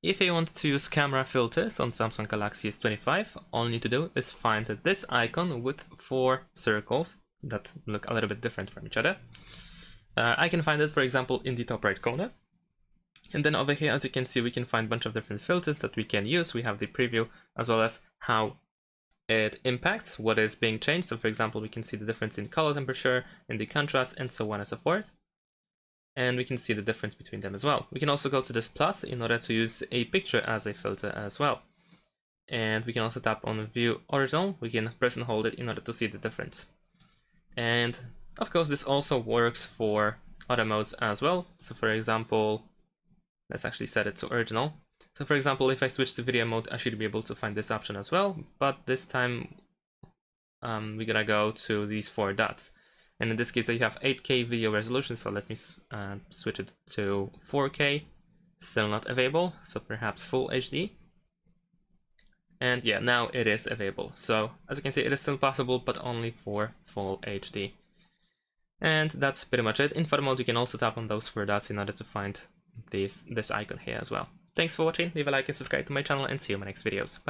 If you want to use camera filters on Samsung Galaxy S25, all you need to do is find this icon with 4 circles that look a little bit different from each other. I can find it, for example, in the top right corner. And then over here, as you can see, we can find a bunch of different filters that we can use. We have the preview as well as how it impacts what is being changed. So for example, we can see the difference in color temperature, in the contrast, and so on and so forth. And we can see the difference between them as well. We can also go to this plus in order to use a picture as a filter as well. And we can also tap on view original. We can press and hold it in order to see the difference. And of course, this also works for other modes as well. So for example, let's actually set it to original. So for example, if I switch to video mode, I should be able to find this option as well. But this time, we're gonna go to these 4 dots. And in this case, you have 8K video resolution, so let me switch it to 4K. Still not available, so perhaps full HD. And yeah, now it is available. So as you can see, it is still possible, but only for full HD. And that's pretty much it. In photo mode, you can also tap on those 4 dots in order to find this icon here as well. Thanks for watching, leave a like and subscribe to my channel, and see you in my next videos. Bye!